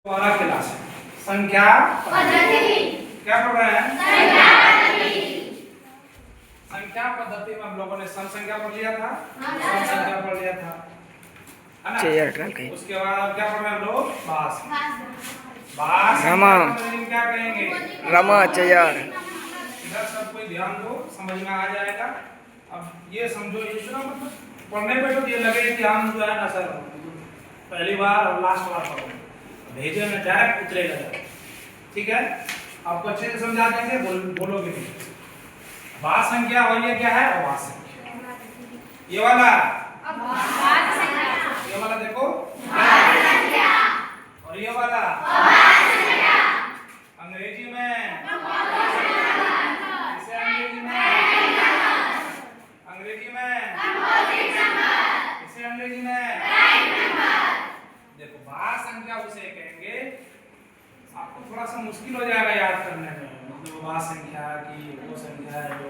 वाला क्लास है संख्या पद्धति। क्या पढ़ रहे हैं? संख्या पद्धति में हम लोगों ने सम संख्या पढ़ लिया था, सम संख्या पढ़ लिया था, है ना? उसके बाद अब क्या पढ़ रहे हैं हम लोग? भास। भास क्या कहेंगे? रमा चयार। इधर सब कोई ध्यान दो, समझ में आ जाएगा। अब ये समझो, इतना मतलब पढ़ने पे तो ये लगे कि हम जो है ना सर पहली बार और लास्ट बार पढ़ो, भेजे में डायरेक्ट उतरेगा। ठीक है, आपको अच्छे से समझा देंगे, बोलोगे नहीं। भास संख्या और ये क्या है? अभाज्य संख्या। ये वाला देखो, और ये वाला अंग्रेजी में, इसे अंग्रेजी में, इसे अंग्रेजी में देखो। भास संख्या उसे कहेंगे, आपको थोड़ा सा मुश्किल हो जाएगा याद करने में, मतलब भास संख्या की वो संख्या है जो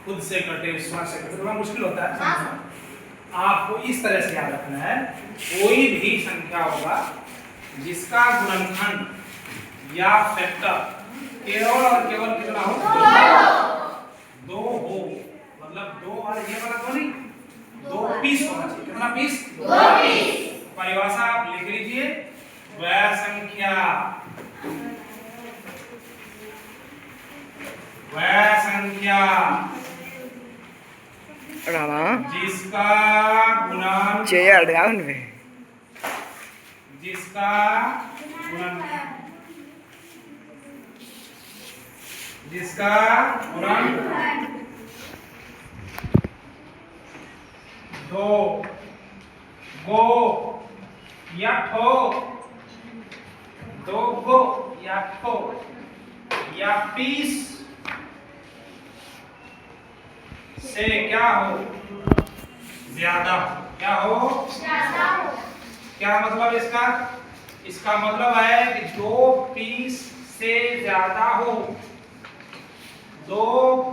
खुद से कटे स्वर से कटे, थोड़ा मुश्किल होता है। आपको इस तरह से याद रखना है, कोई भी संख्या होगा जिसका गुणनखंड या फैक्टर केवल और केवल कितना हो? दो हो, मतलब दो वाले ये वाला दो नहीं, दो पीस होना चाहिए। कितना पीस? दो पीस। परिभाषा आप लिख लीजिए, वह संख्या जिसका गुणन दो गो या ठो, दो गो या ठो या पीस से क्या हो? ज्यादा हो। क्या हो? ज्यादा हो। क्या मतलब इसका? इसका मतलब है कि दो पीस से ज्यादा हो, दो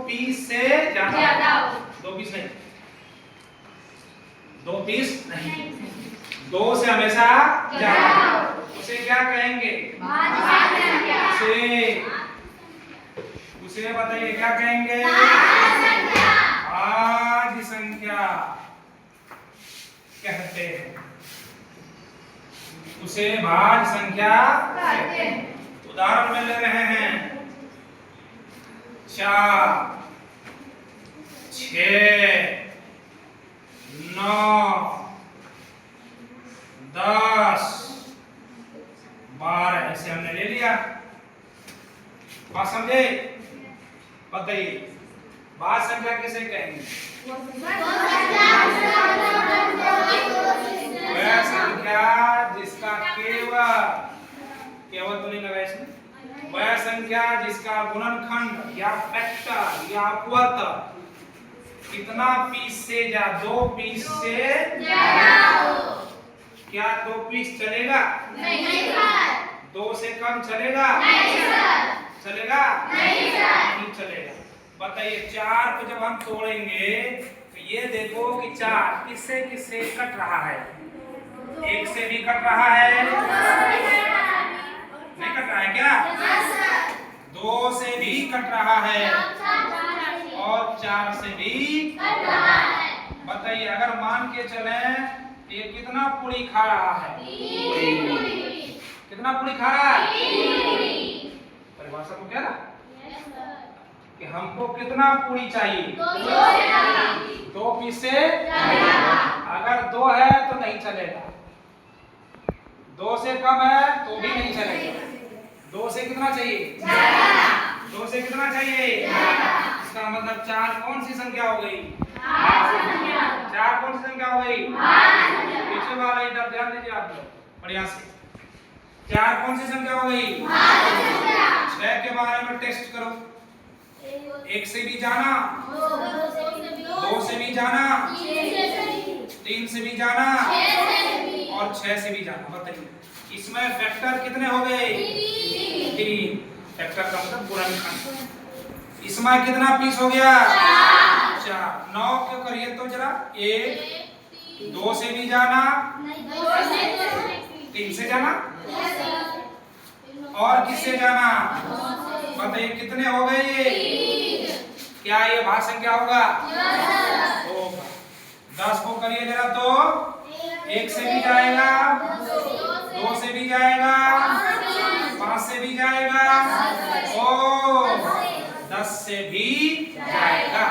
पीस से ज्यादा हो, दो पीस नहीं, दो पीस नहीं, दो से हमेशा ज्यादा। उसे क्या कहेंगे? उसे बताइए क्या कहेंगे? भाज्य संख्या कहते हैं, उसे भाज्य संख्या कहते हैं। उदाहरण में ले रहे हैं 4, 6, 9, 10, 12 ऐसे हमने ले लिया। बात समझे? बताइए भाज्य संख्या किसे कहेंगे? वह संख्या जिसका केवल तो नहीं लगा इसमें, वह संख्या जिसका गुणनखंड या फैक्टर या अपवर्त कितना पीस से ज्यादा, दो पीस से ज्यादा हो। क्या दो पीस चलेगा? नहीं सर। दो से कम चलेगा? नहीं सर। चलेगा? नहीं सर। नहीं चलेगा। बताइए 4 को जब हम तोड़ेंगे तो ये देखो कि 4 किससे किससे कट रहा है? एक से भी कट रहा है, नहीं कट रहा है क्या? दो से भी कट रहा है और 4 से भी कट रहा है। बताइए अगर मान के चलें ये कितना पूरी खा रहा है? कितना पूरी खा रहा है? परिभाषा को क्या ना कि हमको कितना पूरी चाहिए? दो पीस से अगर दो है तो नहीं चलेगा, दो से कम है तो भी नहीं चलेगा। दो से कितना चाहिए? दो से कितना चाहिए? इसका मतलब 4 कौन सी संख्या हो गई? 4 कौन सी संख्या हो गई? पीछे वाला इधर ध्यान दीजिए आप लोग बढ़िया से। 4 कौन सी संख्या हो गई? 6 के बारे में टेस्ट करो। 1 से भी जाना, 2 से भी जाना, 3 से भी जाना और 6 से भी जाना। बताइए इसमें फैक्टर कितने हो गए? 3। फैक्टर का मतलब गुणनखंड। इसमें कितना पीस हो गया? 4। 9 क्यों करिए तो जरा, 1, 2 से भी जाना, 3 से जाना, और किससे जाना? बताइए कितने हो गए ये? क्या ये भाज्य संख्या होगा? होगा। 10 को करिए जरा तो 1 से भी जाएगा, 2 से भी जाएगा, 5 से भी जाएगा और 10 से भी जाएगा।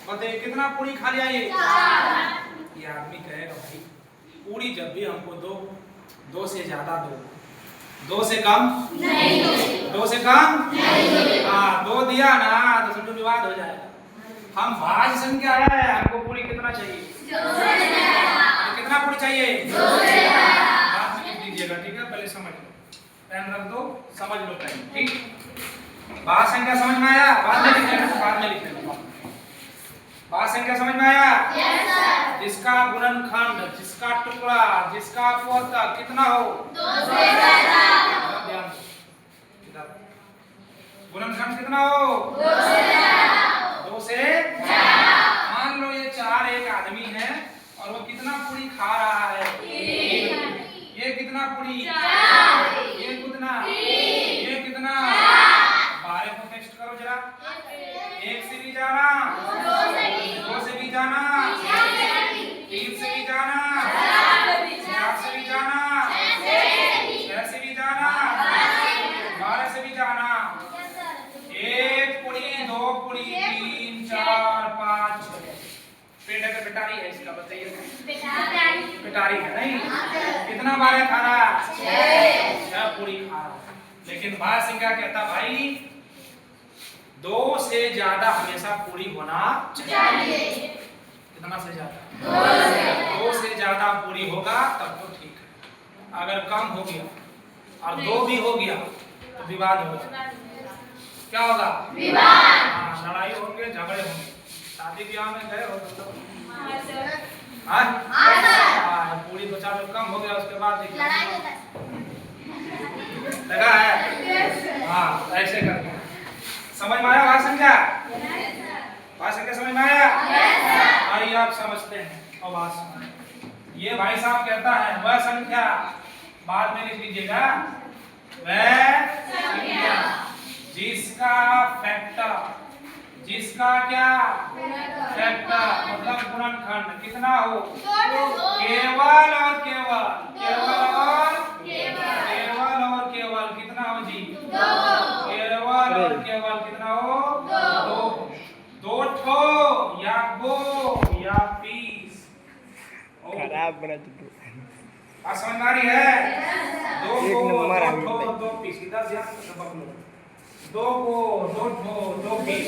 बताइए कितना पूरी खा लिया ये? ये आदमी कहेगा भाई पूरी जब भी हमको दो, 2 से ज्यादा दो, 2 से कम नहीं, 2 से कम नहीं। हाँ 2 दिया ना तो समझो विवाद हो जाएगा। हम भाज्य संख्या है, हमको पूरी कितना चाहिए? तो कितना पूरी चाहिए? बाद में लिख दीजिएगा, ठीक है? पहले समझ लो, पेन रख दो, समझ लो पहले, ठीक? भाज्य संख्या समझ में आया? बाद में लिख लेना, बाद में लिख लेना। भाज्य संख्या समझ में आया? Yes sir. जिसका गुणनखंड, जिसका टुकड़ा, जिसका पूर्णांक कितना हो? 2 से ज्यादा। गुणनखंड कितना हो? 2 से ज्यादा। 2 से ज्यादा। मान लो ये 4 एक आदमी है और वो कितना पूरी खा रहा है? 3। ये कितना पूरी? 4। ये कितना? 3। ये कितना? 12 को टेस्ट करो जरा। 1 से भी जाना, 2 से भी जाना, 3 से भी जाना, 4 से भी जाना, 6 से भी जाना, 12 से भी जाना। 1 पूरी, 2 पूरी, 3, 4, 5, 6। पेट का पिटारी है इसका, बताइए। पिटारी है नहीं? कितना 12 खा रहा? 6 पूरी खा रहा। लेकिन भाज्य संख्या कहता भाई 2 से ज्यादा हमेशा पूरी होना चाहिए। कितना से ज्यादा? 2 से ज्यादा पूरी होगा तब तो ठीक है। अगर कम हो गया और 2 भी हो गया तो विवाद होगा। क्या होगा? विवाद। हाँ, लड़ाई होंगे, झगड़े होंगे। शादी ब्याह में गए हो तो पूरी 2-4 जो कम हो गया उसके बाद लगा है। हाँ ऐसे करके समझ में आया? भाज्य संख्या, भाज्य संख्या समझ में आया? आइए आप समझते हैं। और भाज्य ये भाई साहब कहता है वह संख्या, बाद में लिख लीजिएगा, वह संख्या जिसका फैक्टर, जिसका क्या? फैक्टर मतलब गुणनखंड कितना हो? केवल और केवल, केवल और केवल और केवल कितना हो जी? केवल और केवल कितना हो? 2। 2 ठो या गो या पीस। खराब बना चुके। बात समझ में आ रही है? 2 को 2 ठो 2 पीस। इधर ध्यान सबक लो। 2 को 2 ठो 2 पीस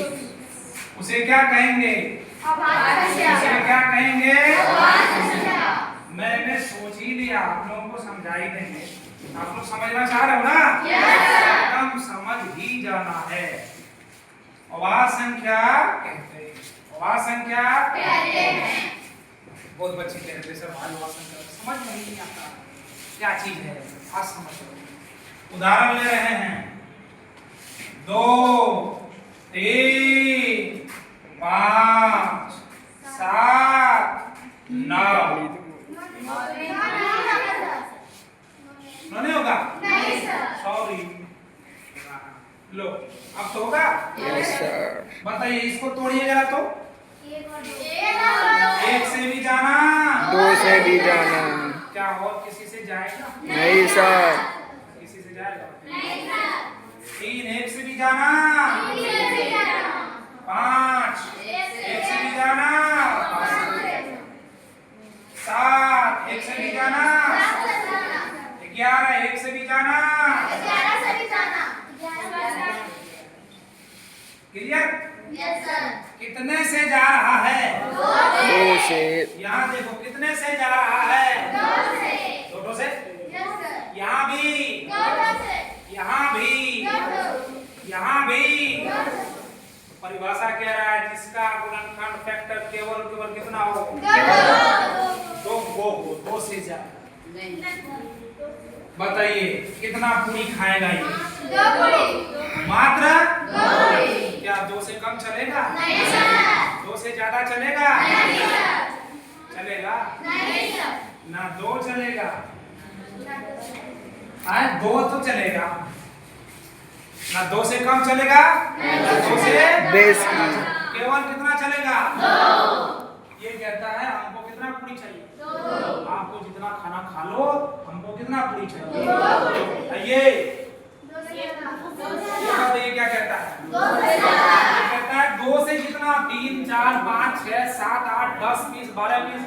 उसे क्या कहेंगे? उसे क्या कहेंगे? मैंने सोच ही लिया, आप लोगों को समझा ही देंगे। आप लोग समझना चाह रहे हो ना? एकदम समझ ही जाना है। भाज्य संख्या कहते हैं, भाज्य संख्या कहते हैं। बहुत बच्चे कहते हैं सर भाज्य संख्या समझ में नहीं आता क्या चीज है। आज समझ। उदाहरण ले रहे हैं 2, 3, 5, 7, 9। नहीं होगा? नहीं सर। सॉरी। लो अब तो होगा? Yes sir. बताइए इसको तोड़िए जरा तो। 1 से भी जाना, 2 से भी जाना। क्या और किसी से जाएगा? नहीं सर। किसी से जाएगा? नहीं सर। 3 1 से भी जाना, 5 1 से भी जाना, 7 1 से भी जाना, 11 1 से भी जाना, 11 से भी जाना। क्लियर? Yes sir. कितने से जा रहा है? 2 से। यहाँ देखो कितने से जा रहा है? 2 से। 2 से? Yes sir. यहाँ भी 2 से। यहाँ भी 2। यहाँ भी 2। परिभाषा कह रहा है जिसका गुणनखंड फैक्टर केवल केवल कितना हो? 2 को 2 से ज्यादा। बताइए कितना पूरी खाएगा ये? 2 पूरी। मात्र 2 पूरी। क्या 2 से कम चलेगा? नहीं सर। 2 से ज्यादा चलेगा? नहीं सर। चलेगा? नहीं सर। ना 2 चलेगा? 2 तो चलेगा ना 2 से कम चलेगा, 2 से बेसी, केवल कितना चलेगा? 2। ये कहता है हमको कितना पूरी चाहिए? 2। आपको जितना खाना खा लो, हमको कितना पूरी चाहिए? 2। ये बताइए क्या कहता है? 2 से ज्यादा। कहता है 2 से जितना 3, 4, 5, 6, 7, 8, 10, 20, 12, 20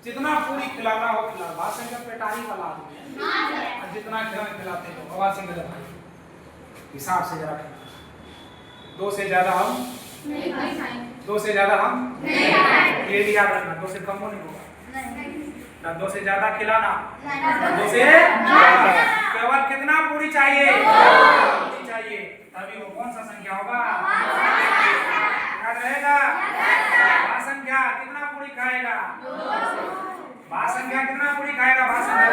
जितना पूरी खिलाना हो खिला। बात संख्या पेटारी वाला आदमी है, जितना खिलाते हो आवाज से गलत हिसाब से जरा। 2 से ज्यादा हम नहीं खाएंगे, 2 से ज्यादा हम नहीं खाएंगे। ये भी याद रखना, 2 से कम नहीं होगा ना, 2 से ज्यादा खिलाना, 2 से केवल कितना पूरी चाहिए? पूरी चाहिए। तभी वो कौन सा संख्या होगा? याद रहेगा? भाग संख्या कितना पूरी खाएगा? भाग संख्या कितना पूरी खाएगा? भाग संख्या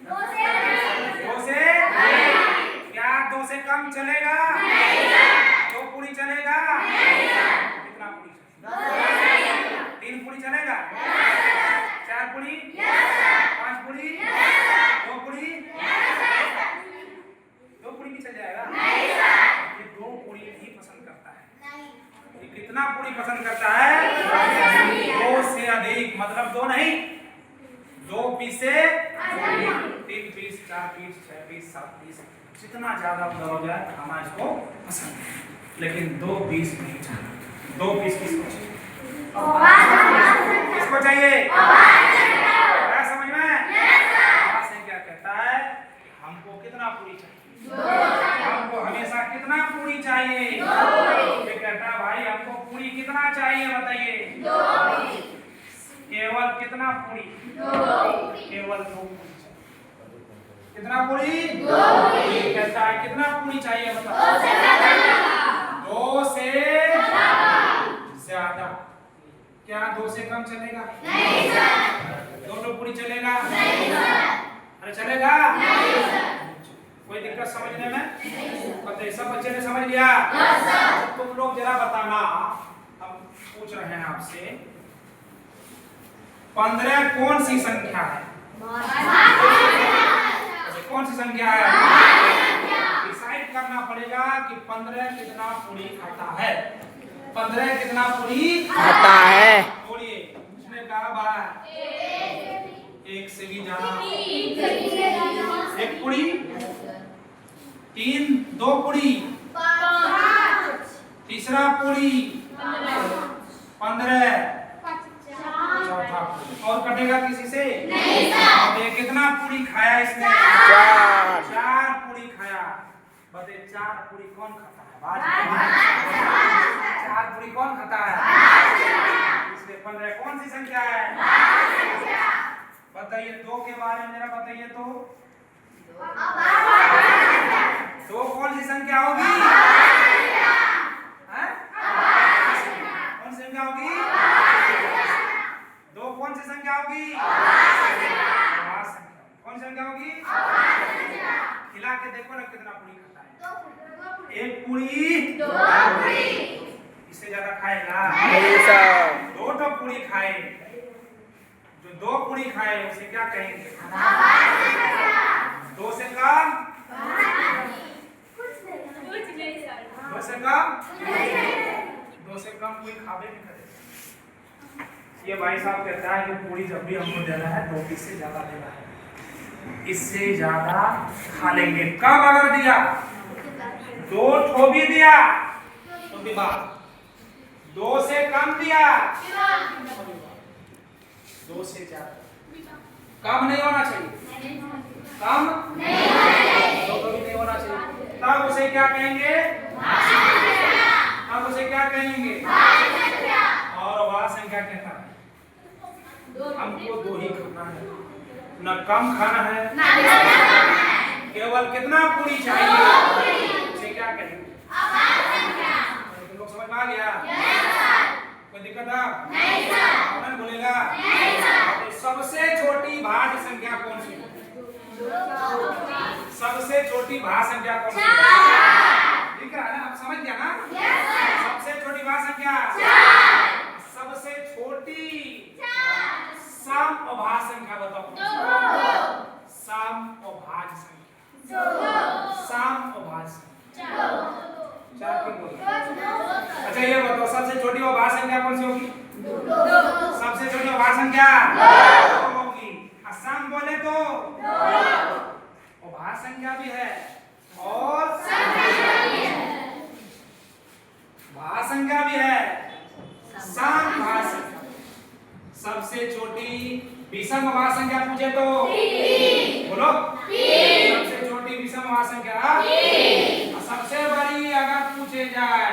2 से क्या 2 से कम चलेगा? 2 पूरी चलेगा? कितना पूरी? 3 पूरी चलेगा? 4 पूरी? 5 पूरी? 2 पूरी? 2 पूरी भी चल जाएगा? ये 2 पूरी नहीं पसंद करता है। ये कितना पूरी पसंद करता है? 2 से अधिक, मतलब 2 नहीं, 2 पीस से 3 पीस, 4 पीस, 6 पीस, 7 पीस, जितना ज्यादा हो जाए खाना इसको पसंद है। लेकिन 2 पीस नहीं चाहिए। 2 पीस किसको चाहिए? किसको चाहिए? क्या समझ में? से क्या कहता है? हमको कितना पूरी चाहिए? हमको हमेशा कितना पूरी चाहिए? ये कहता है भाई हमको पूरी कितना चाहिए बताइए? केवल कितना पूरी? केवल 2 पूरी चाहिए। कितना पूरी? 2 पूरी। कहता है कितना पूरी चाहिए बताओ? 2 से ज्यादा। क्या 2 से कम चलेगा? नहीं सर। 2 पूरी चलेगा? नहीं सर। अरे चलेगा? नहीं सर। कोई दिक्कत समझने में? नहीं। सब बच्चे ने समझ लिया? तुम लोग जरा बताना, हम पूछ रहे हैं आपसे, 15 कौन सी संख्या है? कौन सी संख्या है? डिसाइड करना पड़ेगा कि 15 कितना पूरी खाता है। 15 कितना पूरी खाता है? बोलिए। उसने कहा 12, 1 से भी ज्यादा, 1 पूरी, 3, 2 पूरी, 5, तीसरा पूरी, 15, चौथा पूरी। और कटेगा किसी से? नहीं सर। ये कितना पूरी खाया इसने? 4 पूरी खाया। बताइए 4 पूरी कौन खाता है? 4 पूरी कौन खाता है? इसलिए 15 कौन सी संख्या है? बताइए 2 के बारे में जरा बताइए तो। 2 कौन सी संख्या होगी? कौन सी संख्या होगी? 2 कौन सी संख्या होगी? कौन सी संख्या होगी? खिला के देखो ना कितना पूरी खाता है। 1 पूरी, 2 पूरी। इससे ज्यादा खाएगा? नहीं सर। 2 पूरी खाए। जो 2 पूरी खाए उसे क्या कहेंगे? 2 से कम? 2 से कम? 2 से कम कोई खावे नहीं करे। ये भाई साहब कहता है कि पूरी जब भी हमको देना है 2 पीस से ज्यादा देना है, इससे ज्यादा खा लेंगे। कब अगर दिया 2 ठो भी दिया तो विवाद, 2 से कम दिया 2 से ज्यादा। कम नहीं होना चाहिए, कम तो कभी नहीं होना चाहिए। तब उसे क्या कहेंगे? तब उसे क्या कहेंगे? और वह संख्या कहता है हमको 2 ही खाना है, न कम खाना है, केवल कितना पूरी चाहिए, उसे क्या कहेंगे? लोग समझ में आ गया? कोई दिक्कत है? नहीं बोलेगा? तो सबसे छोटी भाज्य संख्या कौन सी है? सबसे छोटी भाज्य संख्या कौन सी है? दिख रहा है ना? आप समझ गया ना? सबसे छोटी भाज्य संख्या, सबसे छोटी सम अभाज्य संख्या बताओ। सम अभाज्य संख्या, सम सबसे छोटी अभाज्य संख्या कौन सी होगी? सबसे छोटी अभाज्य संख्या 2 होगी। असम बोले तो अभाज्य संख्या भी है और भाज्य संख्या भी है, सम भाज्य संख्या। सबसे छोटी विषम अभाज्य संख्या पूछे तो बोलो, सबसे छोटी विषम अभाज्य संख्या। और सबसे बड़ी अगर पूछे जाए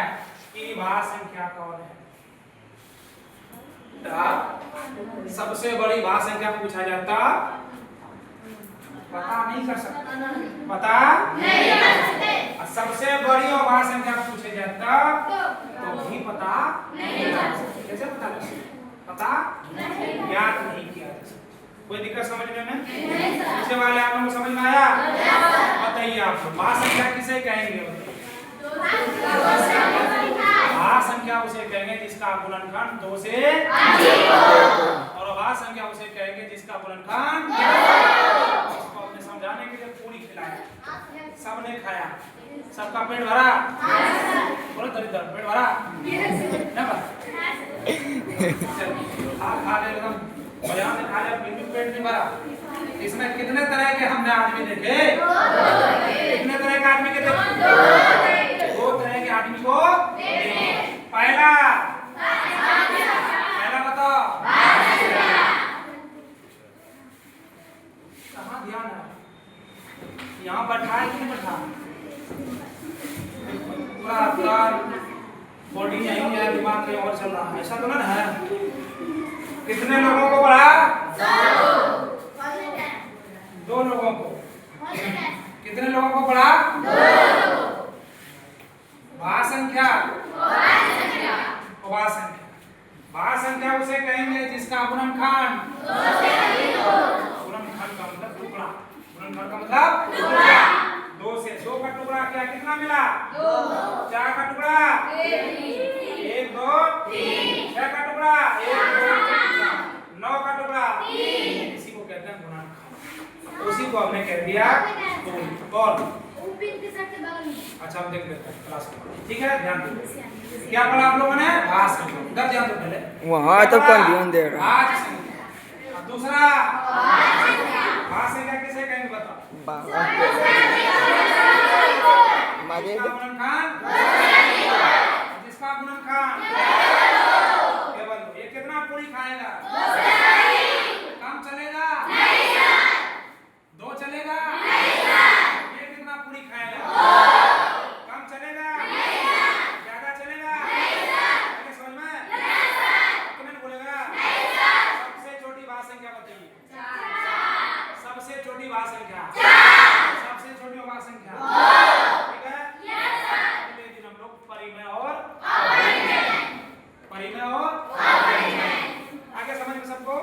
कि भाज्य संख्या कौन है, सबसे बड़ी भाज्य संख्या पूछा जाता, पता नहीं कर सकता, पता नहीं कर सकते। सबसे बड़ी अभाज्य संख्या पूछे जाता तो भी पता नहीं कर सकते। कैसे पता कर सकते? पता याद नहीं किया जा सकता। कोई दिक्कत समझने में? पीछे वाले आप लोगों को समझ में आया? बताइए आप भाज्य संख्या किसे कहेंगे? भाज्य संख्या उसे कहेंगे जिसका गुणनखंड 2 से और अभाज्य संख्या उसे कहेंगे जिसका गुणनखंड। इसको अपने समझाने के लिए पूरी खिलाया, सबने खाया, सबका पेट भरा, बोलो दरिद्र पेट भरा ना? खा ले एकदम बढ़िया से खा लिया, बिल्कुल पेट नहीं भरा। इसमें कितने तरह के हमने आदमी देखे? कितने तरह के आदमी के देखे? 2 तरह के आदमी को देखे। पहला बताओ, कहाँ ध्यान है? यहाँ बैठा है कि नहीं बैठा? पूरा बॉडी यहीं है, दिमाग कहीं और चल रहा है, ऐसा तो ना है? कितने लोगों को पढ़ा? 2 लोगों को। कितने लोगों को पढ़ा? 2 लोगों को। भाज्य संख्या अभाज्य संख्या। भाज्य संख्या उसे कहेंगे जिसका गुणनखंड 2 से अधिक हो। गुणनखंड का मतलब टुकड़ा, गुणनखंड का मतलब टुकड़ा। 2 से 2 का टुकड़ा क्या कितना मिला? 2। 4 का टुकड़ा 1 2 3। 6 का टुकड़ा 1 2 3। 9 का टुकड़ा 3। इसी को कहते हैं गुणनखंड। उसी को हमने कह दिया और अच्छा हम देख लेते हैं क्लास में, ठीक है? ध्यान दो। क्या पढ़ा आप लोगों ने? भाज्य संख्या। इधर ध्यान दो पहले। वहाँ तो कौन ध्यान दे रहा है? भाज्य संख्या। दूसरा भाज्य संख्या किसे कहेंगे बताओ? जिसका गुणनखंड जिसका गुणनखंड केवल 2। ये कितना पूरी खाएगा? कम चलेगा? 2 चलेगा? ये कितना पूरी खाएगा? कम चलेगा? ज्यादा चलेगा? समझ में? कमेंट बोलेगा? सबसे छोटी भाज्य संख्या बताइए। सबसे छोटी भाज्य संख्या, सबसे छोटी अभाज्य संख्या, ठीक है? अगले दिन हम लोग परिमेय और आगे समझ में सबको?